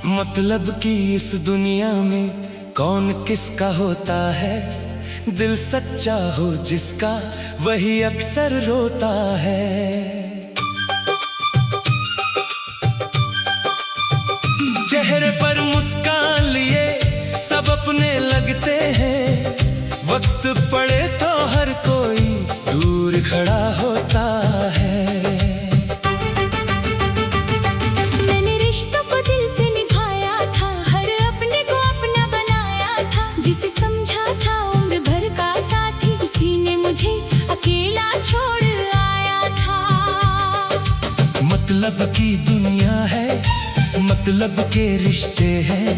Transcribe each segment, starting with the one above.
मतलब कि इस दुनिया में कौन किसका होता है। दिल सच्चा हो जिसका वही अक्सर रोता है। चेहरे पर मुस्कान लिए सब अपने लगते हैं। वक्त पड़े तो हर कोई दूर खड़ा होता है। मैंने रिश्तों को दिल से निभाया था, हर अपने को अपना बनाया था। जिसे समझा था उम्र भर का साथी, उसी ने मुझे अकेला छोड़ आया था। मतलब की दुनिया है, मतलब के रिश्ते हैं।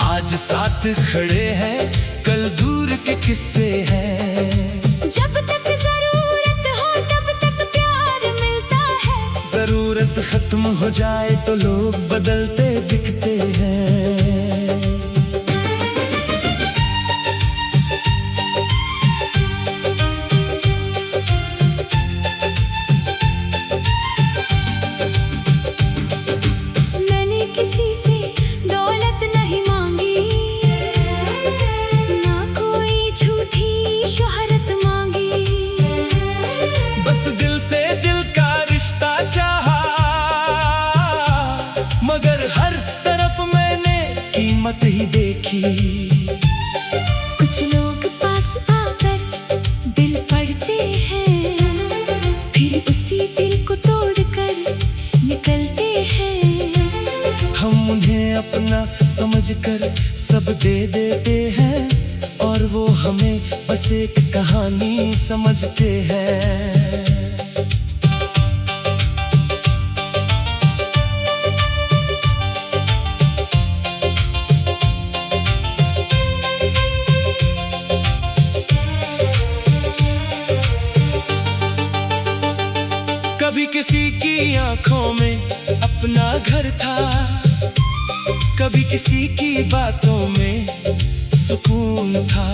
आज साथ खड़े हैं, कल दूर के किस्से हैं। जब तक जरूरत हो तब तक प्यार मिलता है। जरूरत खत्म हो जाए तो लोग बदलते दिखते हैं। मैंने किसी से दौलत नहीं मांगी, ना कोई झूठी शोहरत मांगी। बस दिल से दिल का रिश्ता चाहा, मगर हर तरफ मैंने कीमत ही देखी। कुछ लोग पास आकर दिल पढ़ते हैं, फिर उसी दिल को तोड़कर निकलते हैं। हम उन्हें अपना समझकर सब दे देते हैं, और वो हमें बस एक कहानी समझते हैं। कभी किसी की आंखों में अपना घर था, कभी किसी की बातों में सुकून था।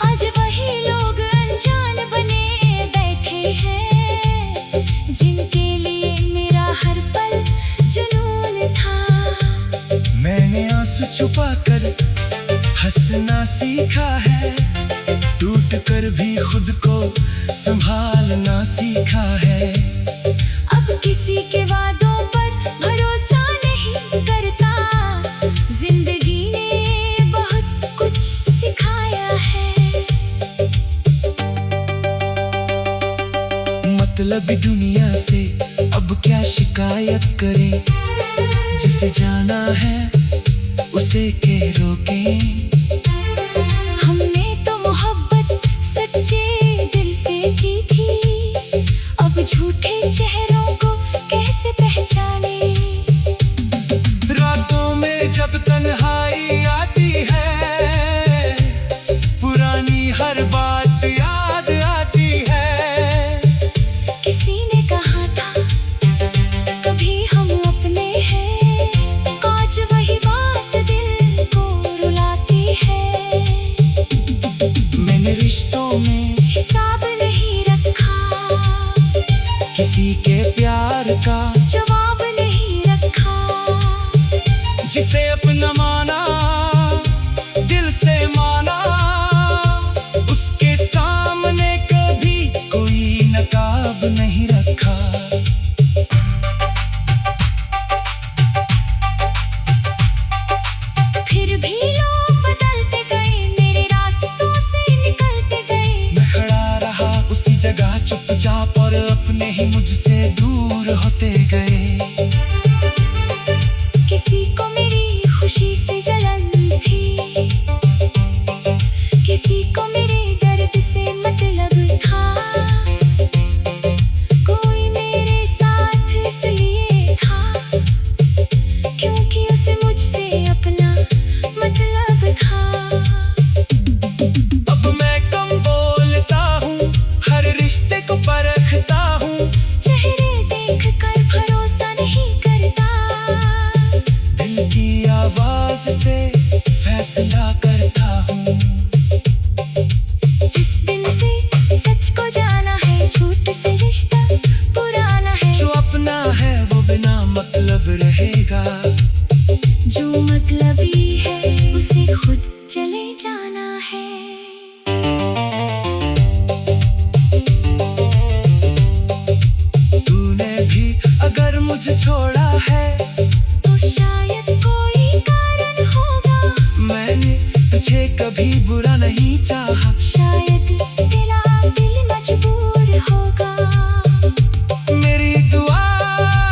आज वही लोग अनजान बने बैठे हैं, जिनके लिए मेरा हर पल जुनून था। मैंने आंसू छुपाकर हंसना सीखा है, टूट कर भी खुद को संभालना सीखा है। अब किसी के वादों पर भरोसा नहीं करता, जिंदगी ने बहुत कुछ सिखाया है। मतलब दुनिया से अब क्या शिकायत करें, जिसे जाना है उसे के रोकें। हमने तो मोहब्बत सच्चे दिल से की थी, अब झूठे चेहरों को कैसे पहचाने। रातों में जब तन्हाई आती है, पुरानी हर बात याद आती है। किसी ने कहा था कभी हम अपने हैं, आज वही बात दिल को रुलाती है। मैंने रिश्तों में हिसाब नहीं रखा, किसी के प्यार का जवाब नहीं रखा। जिसे अपना माना, दिल से माना, उसके सामने कभी कोई नकाब नहीं रखा। फिर भी लोग बदलते गए, मेरे रास्तों से निकलते गए। मैं खड़ा रहा उसी जगह चुपचाप, और अपने ही मुझसे दूर होते गए। किसी को मेरी खुशी से जलन थी, किसी को मेरे दर्द से मतलब था। कोई मेरे साथ इसलिए था क्योंकि उसे मुझसे अपना मतलब था। अब मैं कम बोलता हूँ, हर रिश्ते को परखता हूँ। चेहरे देखकर भरोसा नहीं करता, दिल की आवाज से फैसला करता हूँ। जिस दिन से सच को जाना है, झूठ से रिश्ता पुराना है। जो अपना है वो बिना मतलब रहेगा। नहीं चाहा। शायद तेरा दिल मजबूर होगा। मेरी दुआ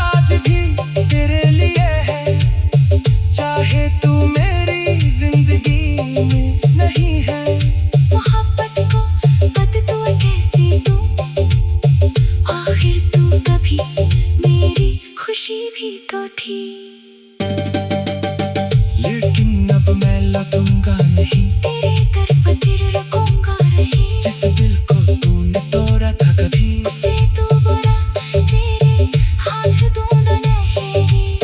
आज भी तेरे लिए है, चाहे तू मेरी जिंदगी में नहीं है। मोहब्बत को बददुआ कैसे दूं, आखिर तू कभी मेरी खुशी भी तो थी। लेकिन अब मैं लगूंगा नहीं, तेरे दर पर फिर रुकूंगा नहीं। जिस दिल को तूने तोड़ा था कभी, उसे तू बुरा तेरे हाथ दूंगा नहीं।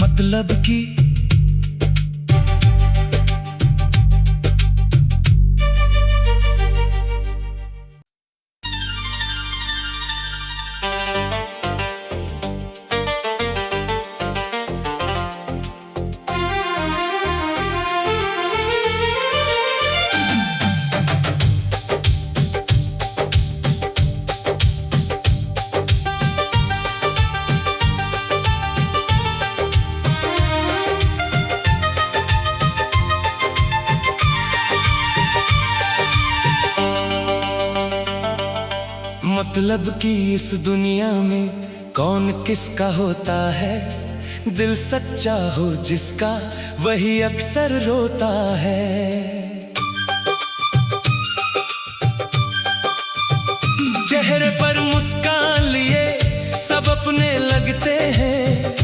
मतलब की मतलब कि इस दुनिया में कौन किसका होता है। दिल सच्चा हो जिसका वही अक्सर रोता है। चेहरे पर मुस्कान लिए सब अपने लगते हैं,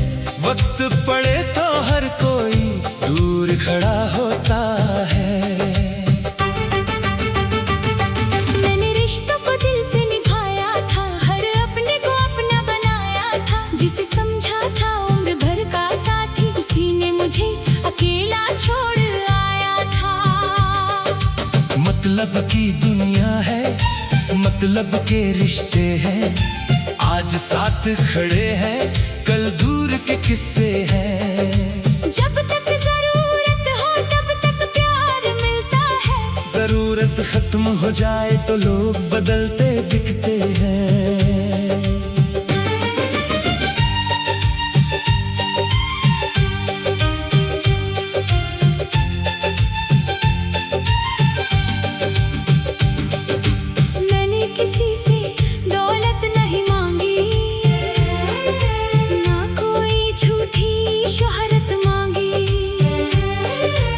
वक्त पड़े तो हर कोई दूर खड़ा होता है। मैंने रिश्तों को दिल से निभाया था, हर अपने को अपना बनाया था। जिसे समझा था उम्र भर का साथी, उसी ने मुझे अकेला छोड़ आया था। मतलब की दुनिया है, मतलब के रिश्ते हैं। आज साथ खड़े हैं, कल दूर के किस्से हैं। जब तक जरूरत हो तब तक प्यार मिलता है। जरूरत खत्म हो जाए तो लोग बदलते दिखते हैं। मैंने किसी से दौलत नहीं मांगी, ना कोई झूठी शोहरत मांगी।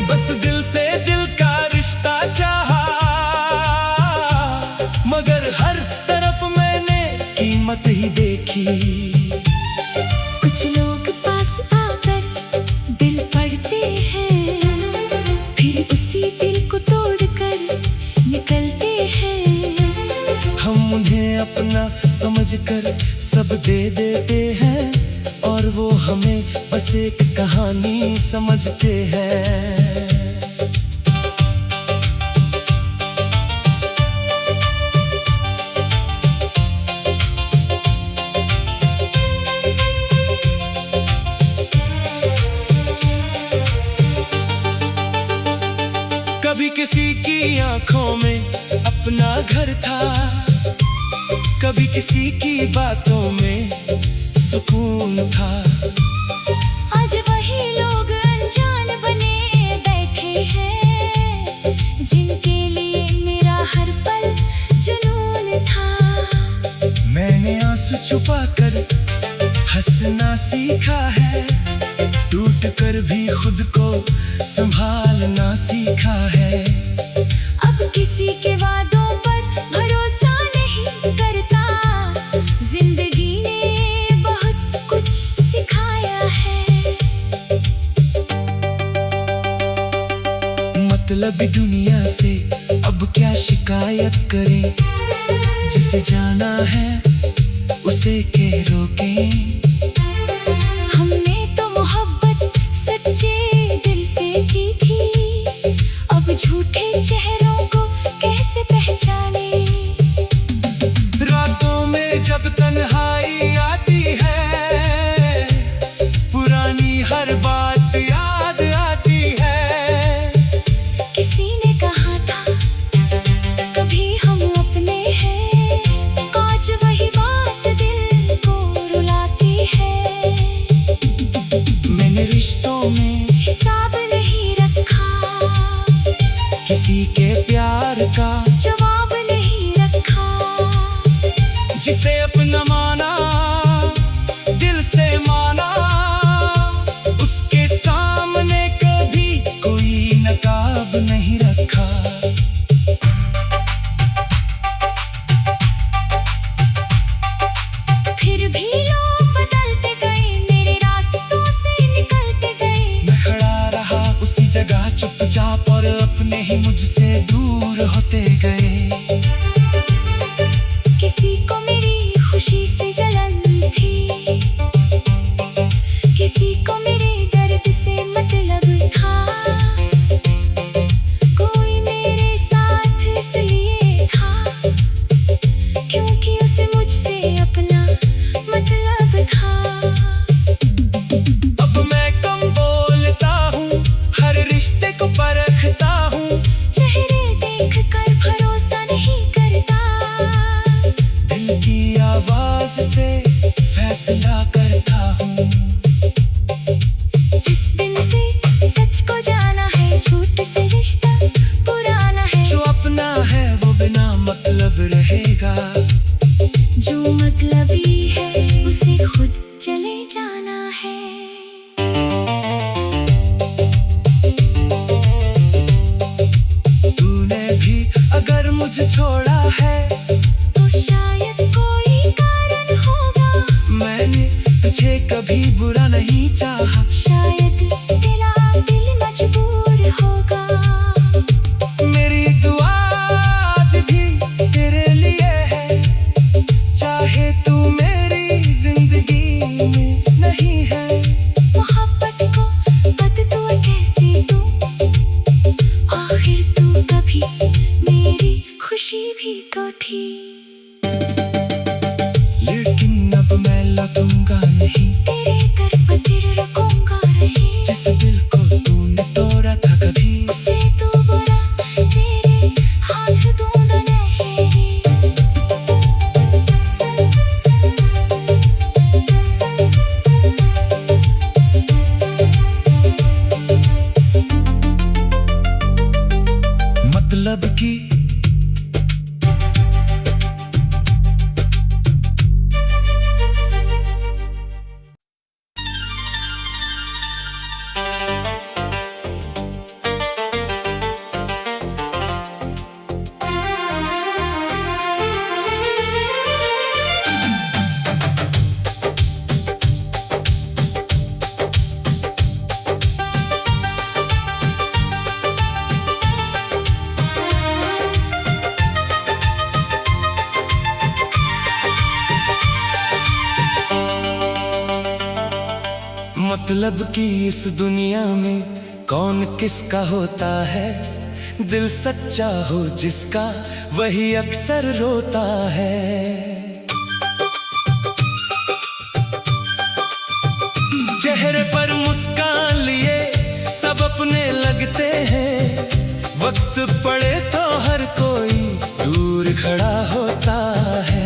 बस दिल से दिल का रिश्ता चाहा, मगर हर तरफ मैंने कीमत ही देखी। कुछ लोग पास आकर दिल पड़ते हैं, फिर उसी दिल को तोड़कर निकलते हैं। हम उन्हें अपना समझकर सब दे देते हैं, और वो हमें बस एक कहानी समझते हैं। कभी किसी की आंखों में अपना घर था, कभी किसी की बातों में सुकून था। आज वही लोग अनजान बने बैठे हैं, जिनके लिए मेरा हर पल जुनून था। मैंने आंसू छुपाकर हंसना सीखा है, टूट कर भी खुद को संभालना सीखा है। अब किसी के वादों पर भरोसा नहीं करता, जिंदगी ने बहुत कुछ सिखाया है। मतलब दुनिया से अब क्या शिकायत करें, जिसे जाना है उसे के रोकें। हमने तो मोहब्बत सच्चे दिल से की थी, अब झूठे चेहरों को कैसे पहचाने। रातों में जब तन्हाई आती है, पुरानी हर बात याद आती है। किसी ने कहा था कभी हम अपने हैं, किसी के प्यार का जवाब नहीं रखा। जिसे अपना माना, दिल से माना, उसके सामने कभी कोई नकाब नहीं रखा। फिर भी लोग बदलते गए, मेरे रास्तों से निकलते गए। मैं खड़ा रहा उसी जगह चुपचाप, और अपने ही मुझसे दूर होते गए। किसी को मेरी खुशी से जलन थी, किसी को मेरे दर्द से मतलब था। कोई मेरे साथ इसलिए था क्योंकि उसे मुझसे अपना मतलब था। अब मैं कम बोलता हूँ, हर रिश्ते को परखता हूँ। चेहरे देखकर भरोसा नहीं करता, दिल की आवाज से फैसला करता हूँ। जिस दिन से सच को जाना है, झूठ से रिश्ता पुराना है। जो अपना है वो बिना मतलब रहेगा, जो मतलबी है उसे खुद चले जाना है। तूने भी अगर मुझे छोड़ा है तो शायद कोई कारण होगा, मैंने तुझे कभी बुरा नहीं चाहा। शायद तेरा दिल मजबूर होगा। मेरी दुआ आज भी तेरे लिए है, चाहे तू मेरी जिंदगी में नहीं है। मोहब्बत को बददुआ कैसे दूं, आखिर तू कभी मेरी खुशी भी तो थी। लेकिन अब मैं लगूंगा नहीं तेरे दर पर दिल रखूंगा नहीं। जिस दिल को तूने तोड़ा था कभी। उसे तू बुरा तेरे हाथ दूंगा नहीं। मतलब की मतलब की इस दुनिया में कौन किसका होता है। दिल सच्चा हो जिसका वही अक्सर रोता है। चेहरे पर मुस्कान लिए सब अपने लगते हैं, वक्त पड़े तो हर कोई दूर खड़ा होता है।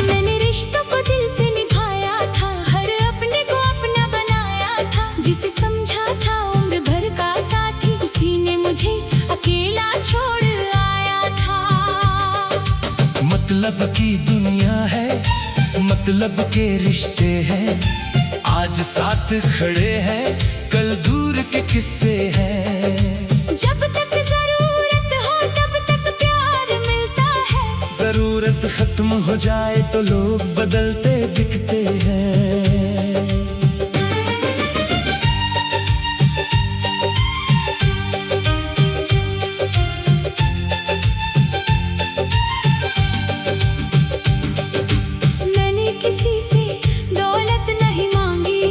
मैंने रिश्तों को दिल से निभाया था, हर अपने को अपना बनाया था। जिसे समझा था उम्र भर का साथी, उसी ने मुझे अकेला छोड़ आया था। मतलब की दुनिया है, मतलब के रिश्ते हैं। आज साथ खड़े हैं, कल दूर के किस्से हैं। जब तक जरूरत हो तब तक प्यार मिलता है। जरूरत खत्म हो जाए तो लोग बदलते दिखते हैं। मैंने किसी से दौलत नहीं मांगी,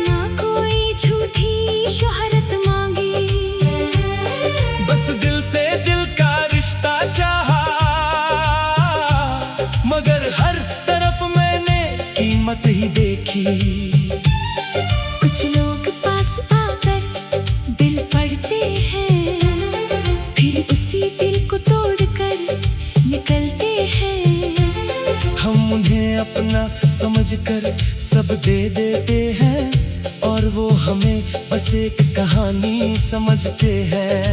ना कोई झूठी शोहरत मांगी। बस दिल से दिल का रिश्ता चाहा, मगर हर तरफ मैंने कीमत ही देखी। कुछ लोग पास आकर दिल पढ़ते हैं, फिर उसी दिल को तोड़कर निकलते हैं। हम उन्हें अपना समझकर सब दे देते हैं, और वो हमें बस एक कहानी समझते हैं।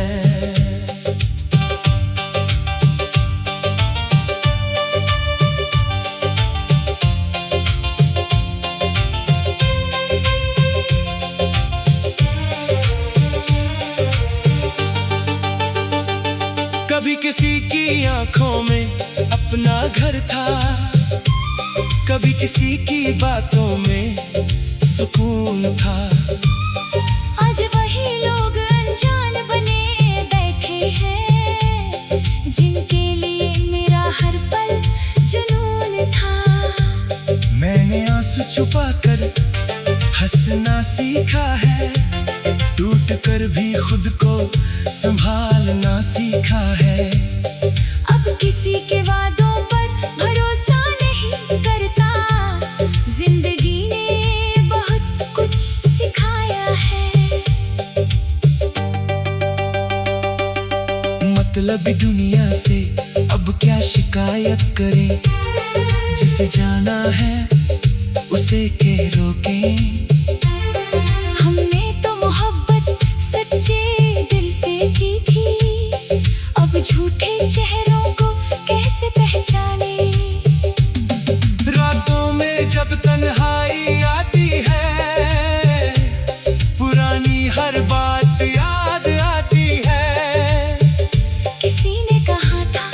कभी किसी की आंखों में अपना घर था, कभी किसी की बातों में सुकून था। आज वही लोग अनजान बने बैठे हैं, जिनके लिए मेरा हर पल जुनून था। मैंने आंसू छुपाकर हंसना सीखा है, टूट कर भी खुद को संभालना सीखा है। अब किसी के वादों पर भरोसा नहीं करता, जिंदगी ने बहुत कुछ सिखाया है। मतलब दुनिया से अब क्या शिकायत करें, जिसे जाना है उसे के रोकें। हमने तो मोहब्बत सच्चे दिल से की थी, अब झूठे चेहरों को कैसे पहचाने। रातों में जब तन्हाई आती है, पुरानी हर बात याद आती है। किसी ने कहा था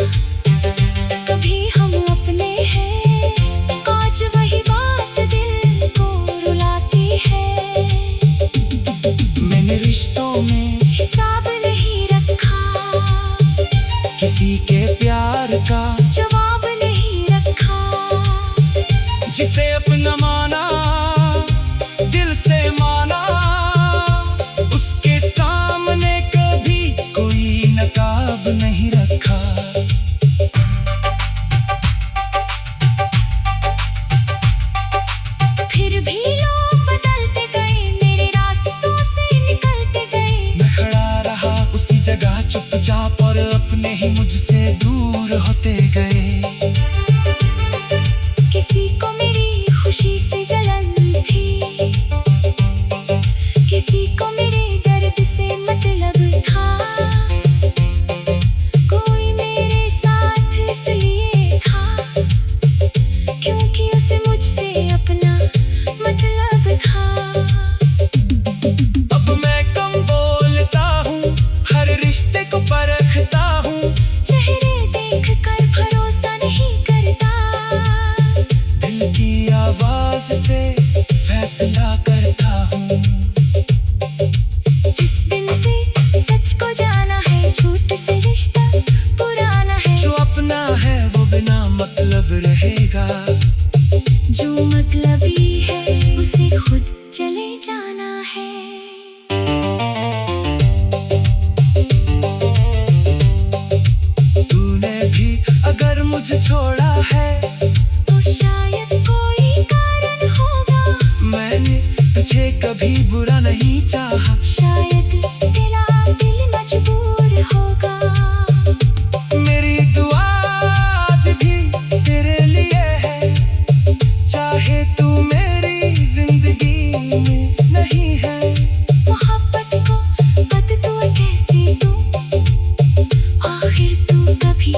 कभी हम अपने हैं, आज वही बात दिल को रुलाती है। मैंने रिश्तों में हिसाब नहीं रखा, किसी के प्यार का जवाब नहीं रखा। जिसे अपना माना, दिल से माना, उसके सामने कभी कोई नकाब नहीं रखा। फिर भी लोग बदलते गए, मेरे रास्तों से निकलते गए। मैं खड़ा रहा उसी जगह चुपचाप, और अपने ही मुझसे दूर होते गए। किसी को मेरी खुशी से जलन थी, किसी को मेरे दर्द से मतलब था। कोई मेरे साथ इसलिए था क्योंकि उसे मुझसे अपना मतलब था। अब मैं कम बोलता हूँ, हर रिश्ते को परखता हूँ। चेहरे देखकर भरोसा नहीं करता, दिल की आवाज से फैसला करता हूँ। जिस दिन से सच को जाना है, झूठ से रिश्ता पुराना है। जो अपना है वो बिना मतलब रहेगा, जो मतलबी है उसे खुद चले जाना है। तूने भी अगर मुझे छोड़ा है, तो शायद कोई कारण होगा। मैंने तुझे कभी बुरा नहीं चाहा, शायद दिल मजबूर होगा। मेरी दुआ आज भी तेरे लिए है, चाहे तू मेरी जिंदगी में नहीं है। मोहब्बत को बददुआ कैसे दूं, आखिर तू कभी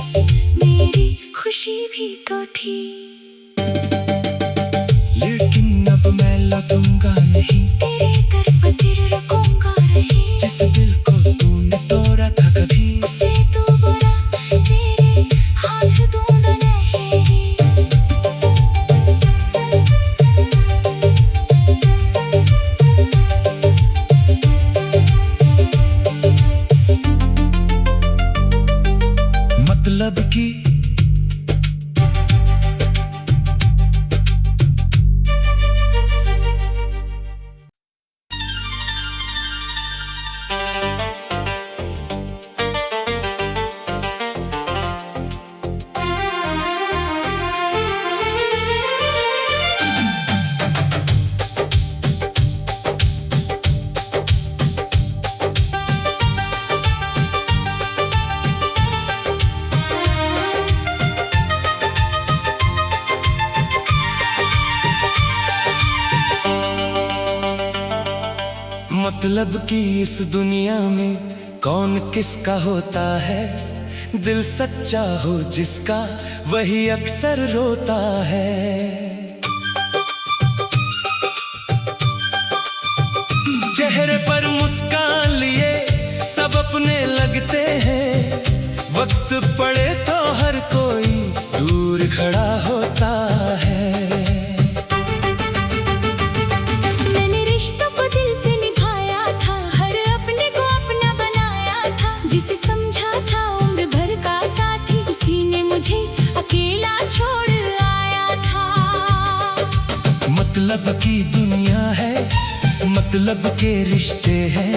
मेरी खुशी भी तो थी। लेकिन अब मैं लगूंगा नहीं, तेरे दर पर रखूंगा नहीं। जिस दिल मतलब की इस दुनिया में कौन किसका होता है, दिल सच्चा हो जिसका वही अक्सर रोता है। चेहरे पर मुस्कान लिए सब अपने लगते हैं, वक्त पड़े तो हर कोई दूर खड़ा होता है। मैंने रिश्तों को दिल से निभाया था, हर अपने को अपना बनाया था, जिसे समझा था उम्र भर का साथी, उसी ने मुझे अकेला छोड़ आया था। मतलब की दुनिया है, मतलब के रिश्ते हैं,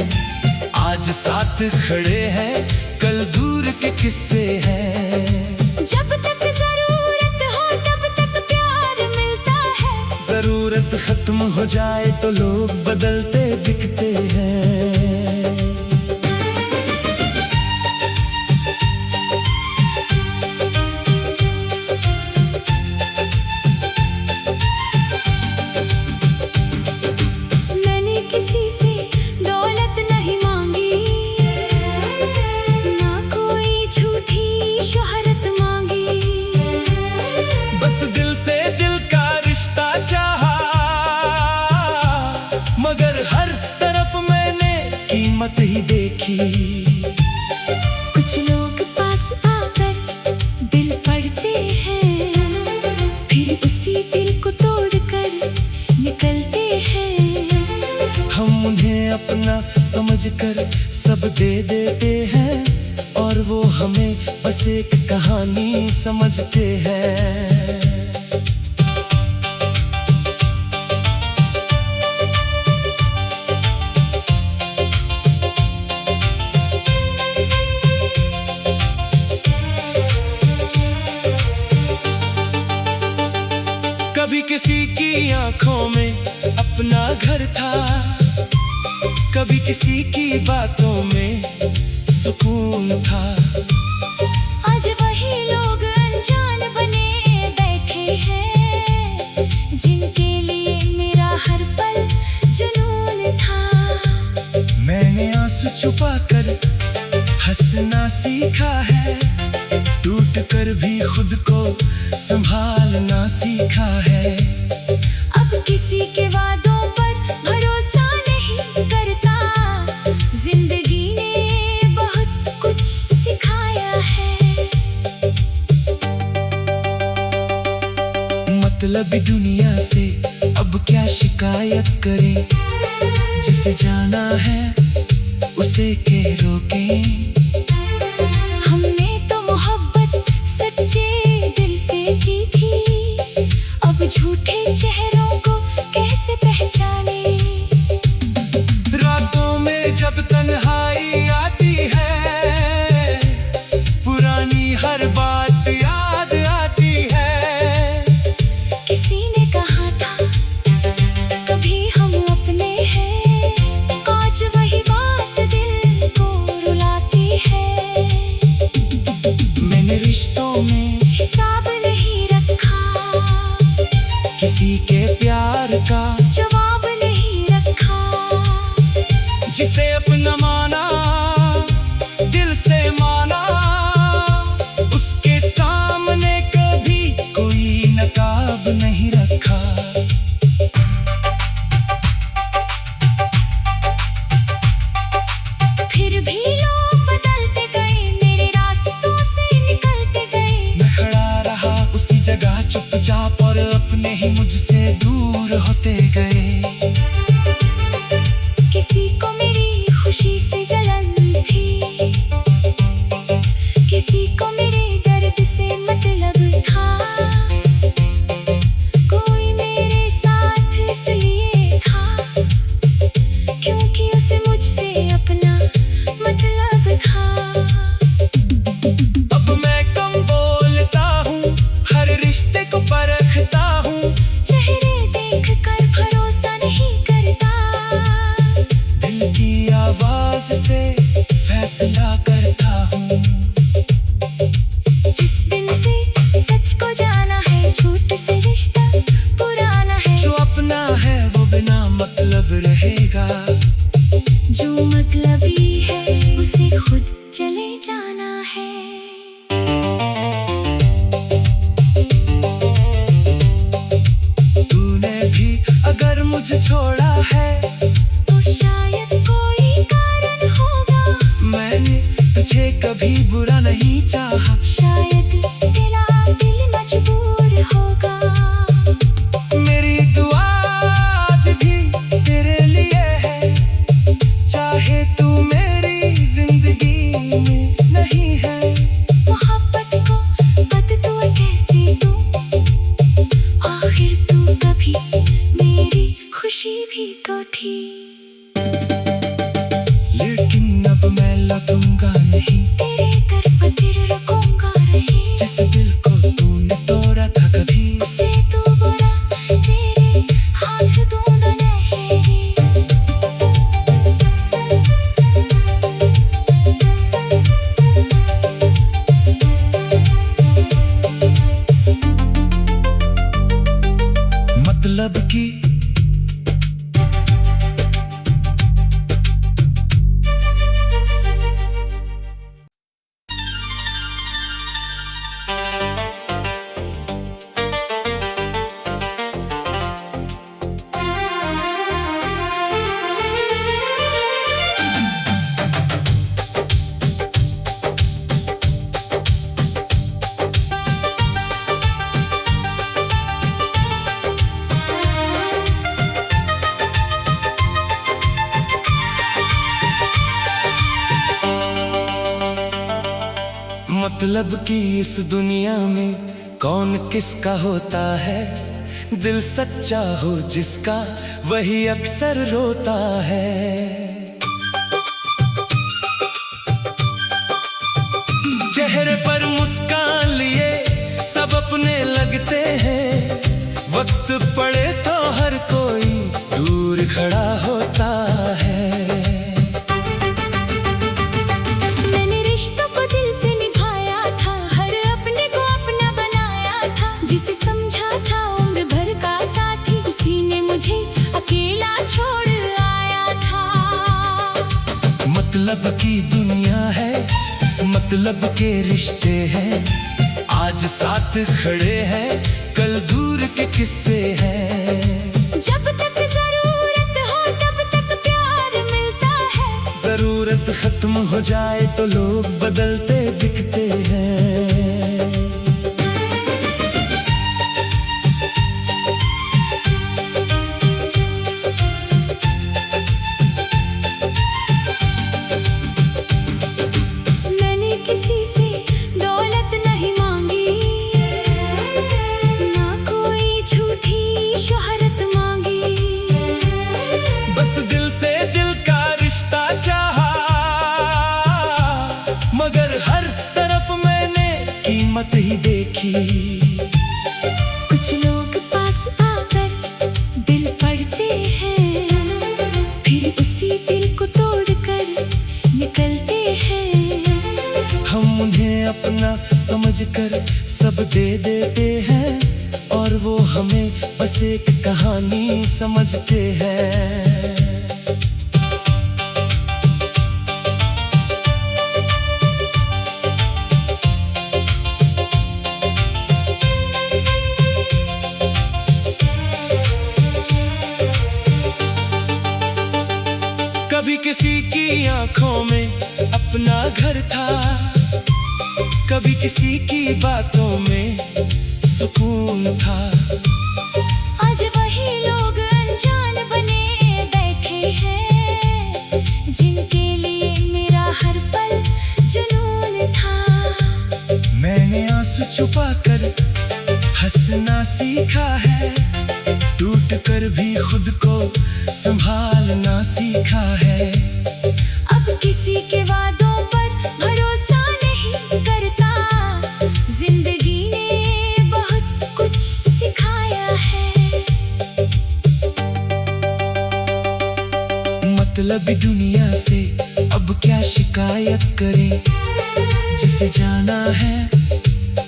आज साथ खड़े हैं, कल दूर के किस्से हैं। जब तक जरूरत हो तब तक प्यार मिलता है, जरूरत खत्म हो जाए तो लोग बदलते दिखते हैं। मैंने किसी से दौलत नहीं मांगी, ना कोई झूठी शोहरत मांगी, बस दिल से दिल का रिश्ता चाहा, मगर हर तरफ मैंने कीमत ही देखी। कुछ लोग पास आकर दिल पड़ते हैं, फिर उसी दिल को तोड़कर निकलते हैं। हम उन्हें अपना समझकर सब दे देते हैं, और वो हमें बस एक कहानी समझते हैं। कभी किसी की आंखों में अपना घर था, कभी किसी की बातों में सुकून था। आज वही लोग अनजान बने बैठे हैं, जिनके लिए मेरा हर पल जुनून था। मैंने आंसू छुपाकर हंसना सीखा है, टूट कर भी खुद को संभालना सीखा है। अब किसी के वादों पर भरोसा नहीं करता, जिंदगी ने बहुत कुछ सिखाया है। मतलब दुनिया से अब क्या शिकायत करें, जिसे जाना है उसे के रोकें। हमने तो मोहब्बत सच्चे दिल से की थी, अब झूठे चेहरों को कैसे पहचाने। रातों में जब तन्हाई आती है, पुरानी हर बात याद आती है। किसी ने कहा था कभी हम अपने हैं, आज वही बात दिल को रुलाती है। मैंने रिश्तों में हिसाब नहीं रखा, किसी के प्यार का जवाब नहीं रखा, जिसे अपना माना, दिल से माना, उसके सामने कभी कोई नकाब नहीं रखा। फिर भी लोग बदलते गए, मेरे रास्तों से निकलते गए। मैं खड़ा रहा उसी जगह चुपचाप, और अपने ही मुझसे दूर होते गए। किसी को मेरी खुशी से जलन थी, किसी को मेरे दर्द से मतलब था। कोई मेरे साथ इसलिए था क्योंकि उसे मुझसे अपना मतलब था। अब मैं कम बोलता हूँ, हर रिश्ते को परखता हूँ, चेहरे देखकर भरोसा दूंगा नहीं, तेरे दर पर सिर रखूंगा नहीं। जिस दिल को तूने तोड़ा था कभी, उसे तू बुरा तेरे हाथ दूंगा नहीं। मतलब की मतलब कि इस दुनिया में कौन किसका होता है, दिल सच्चा हो जिसका वही अक्सर रोता है। चेहरे पर मुस्कान लिए सब अपने लगते हैं, वक्त पड़े तो हर कोई दूर खड़ा होता है। मैंने रिश्तों को दिल से निभाया था, हर अपने को अपना बनाया था। जिसे समझा था उम्र भर का साथी, उसी ने मुझे अकेला छोड़ आया था। मतलब की दुनिया है, मतलब के रिश्ते हैं, आज साथ खड़े हैं, कल दूर के किस्से हैं। जब तक जरूरत हो तब तक प्यार मिलता है, जरूरत खत्म हो जाए तो लोग बदलते दिखते हैं। मैंने किसी से दौलत नहीं मांगी, ना कोई झूठी शोहरत मांगी। बस दिल से दिल का रिश्ता चाहा, मगर हर तरफ मैंने कीमत ही देखी। कुछ लोग पास आकर दिल पढ़ते हैं, फिर उसी दिल को तोड़कर निकलते हैं। हम उन्हें अपना समझकर सब दे देते हैं, और वो हमें बस एक कहानी समझते हैं। कभी किसी की आंखों में अपना घर था, कभी किसी की बातों में सुकून था। आज वही लोग अनजान बने बैठे हैं, जिनके लिए मेरा हर पल जुनून था। मैंने आंसू छुपाकर हंसना सीखा है, टूट कर भी खुद को संभालना सीखा है। अब किसी के वादों पर भरोसा नहीं करता, जिंदगी ने बहुत कुछ सिखाया है। मतलब दुनिया से अब क्या शिकायत करें, जिसे जाना है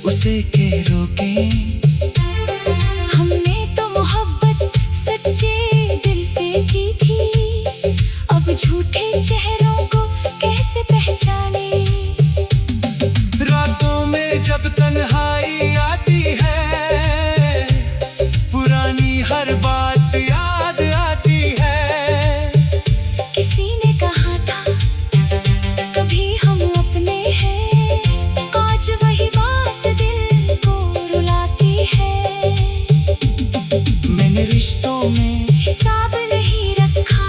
उसे के रोकें। हमने तो मोहब्बत सच्चे दिल से की थी, अब झूठे चेहरों को कैसे पहचाने। रातों में जब तन्हाई आती है, पुरानी हर बात याद आती है। किसी ने कहा था कभी हम अपने हैं, आज वही बात दिल को रुलाती है। मैंने रिश्तों में हिसाब नहीं रखा,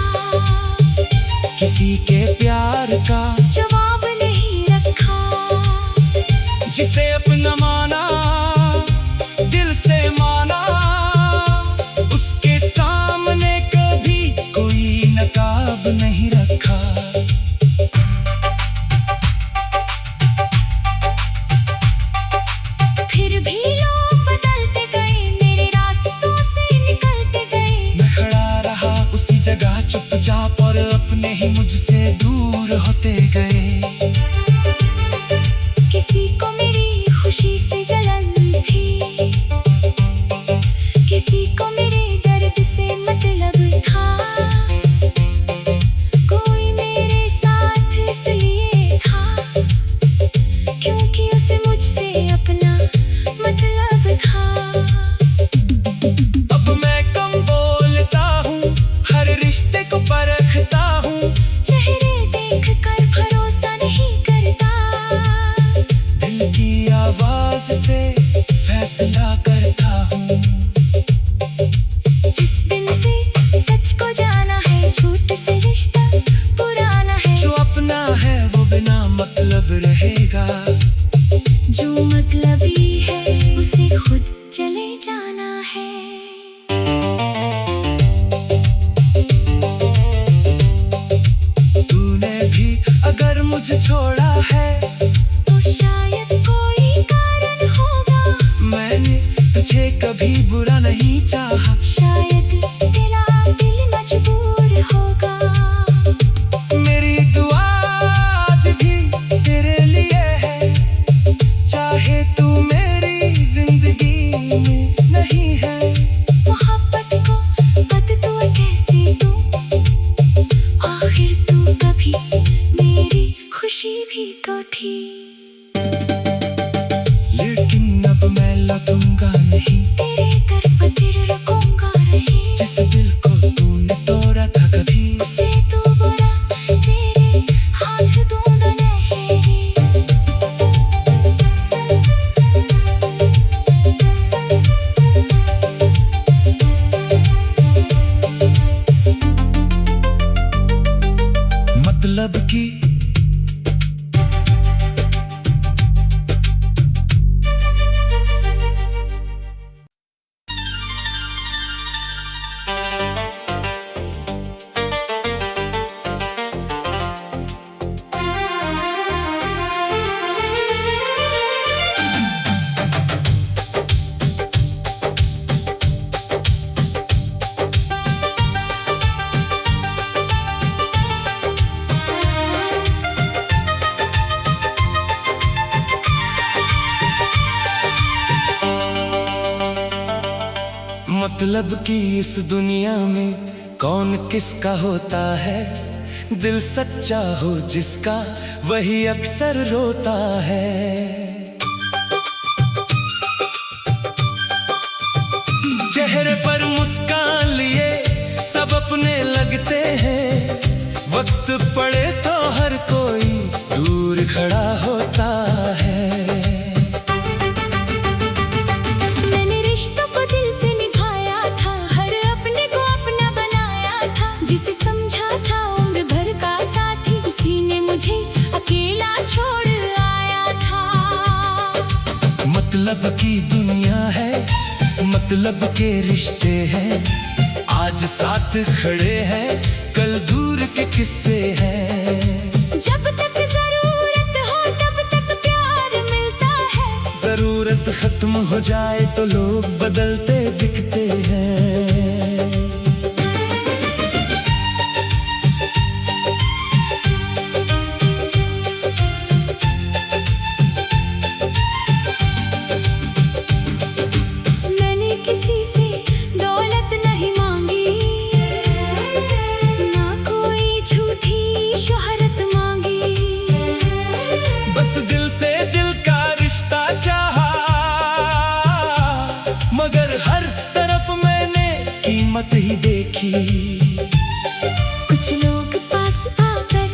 किसी के प्यार का जवाब नहीं रखा। जिसे अपना माना, दिल से माना, उसके सामने कभी कोई नकाब नहीं रखा। अपने ही मुझसे दूर होते गए। किसी को मेरी खुशी से जलन थी, किसी को मेरे दर्द से मतलब था। कोई मेरे साथ इसलिए था क्योंकि उसे मुझसे अपना मतलब था। अब मैं कम बोलता हूँ, हर रिश्ते को परखता हूँ। चेहरे देखकर भरोसा नहीं करता, दिल की आवाज से फैसला करता हूँ। जिस दिन से सच को जाना है, झूठ से रिश्ता पुराना है। जो अपना है वो बिना मतलब रहेगा, जो मतलबी है उसे खुद चले जाना है। तूने भी अगर मुझे छोड़ा है तो शायद कोई कारण होगा, मैंने तुझे कभी बुरा नहीं चाहा। शायद तेरा दिल मजबूर होगा। मेरी दुआ आज भी तेरे लिए है, चाहे तू मेरी जिंदगी में नहीं है। मोहब्बत को बददुआ कैसे दूं, आखिर तू कभी मेरी खुशी भी तो थी। लेकिन अब मैं लौटूंगा नहीं, तेरे दर पर फिर रुकूंगा नहीं। जिस दिल को तूने तोड़ा था कभी, उसे तू बुरा तेरे हाथ दूंगा नहीं। मतलब की मतलब की इस दुनिया में कौन किसका होता है। दिल सच्चा हो जिसका वही अक्सर रोता है। चेहरे पर मुस्कान लिए सब अपने लगते हैं, वक्त पड़े तो हर कोई दूर खड़ा होता है। मैंने रिश्तों को दिल से निभाया था, हर अपने को अपना बनाया था। जिसे समझा था उम्र भर का साथी, उसी ने मुझे अकेला छोड़ आया था। मतलब की दुनिया है, मतलब के रिश्ते हैं। आज साथ खड़े हैं, कल दूर के किस्से हैं। जब तक जरूरत हो तब तक प्यार मिलता है, जरूरत खत्म हो जाए तो लोग बदलते दिखते हैं। मैंने किसी से दौलत नहीं मांगी, ना कोई झूठी शोहरत मांगी। बस दिल से दिल का रिश्ता चाहा, मगर हर तरफ मैंने कीमत ही देखी। कुछ लोग पास आकर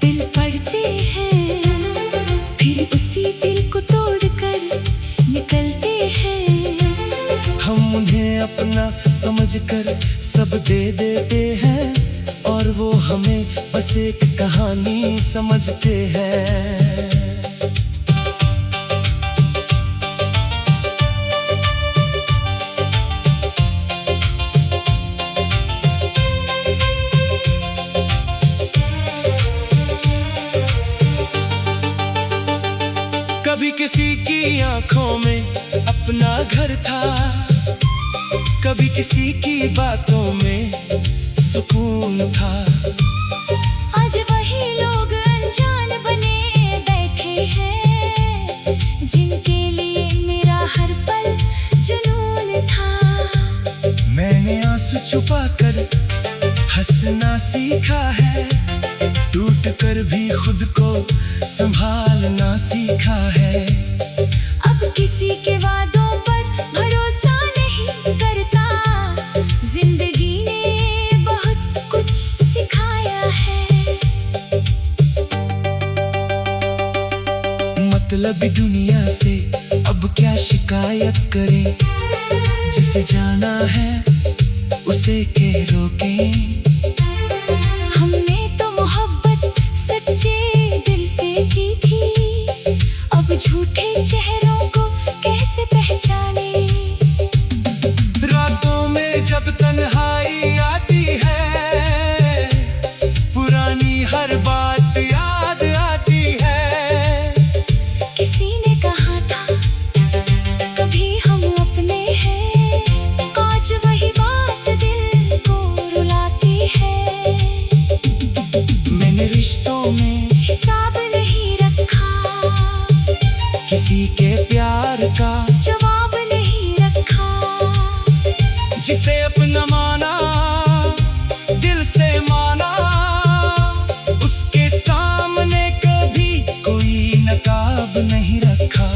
दिल पड़ते हैं, फिर उसी दिल को तोड़कर निकलते हैं। हम उन्हें अपना समझकर सब दे देते हैं, और वो हमें बस एक कहानी समझते हैं। कभी किसी की आंखों में अपना घर था, कभी किसी की बातों में सुकून था। सीखा है, टूट कर भी खुद को संभालना सीखा है। अब किसी के वादों पर भरोसा नहीं करता, जिंदगी ने बहुत कुछ सिखाया है। मतलबी दुनिया से अब क्या शिकायत करें, जिसे जाना है उसे के रोकें। हमने तो मोहब्बत सच्चे दिल से की थी, अब झूठे चेहरों को कैसे पहचाने। रातों में जब तन्हाई आती है, पुरानी हर बात याद आती है। किसी ने कहा था कभी हम अपने हैं, आज वही बात दिल को रुलाती है। मैंने रिश्तों में हिसाब नहीं रखा, किसी के प्यार का जवाब नहीं रखा। जिसे अपना माना, दिल से माना, उसके सामने कभी कोई नकाब नहीं रखा।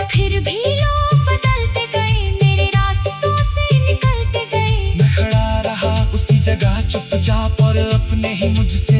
फिर भी लोग बदलते गए, मेरे रास्तों से निकलते गए। मैं खड़ा रहा उसी जगह चुपचाप और अपने ही मुझसे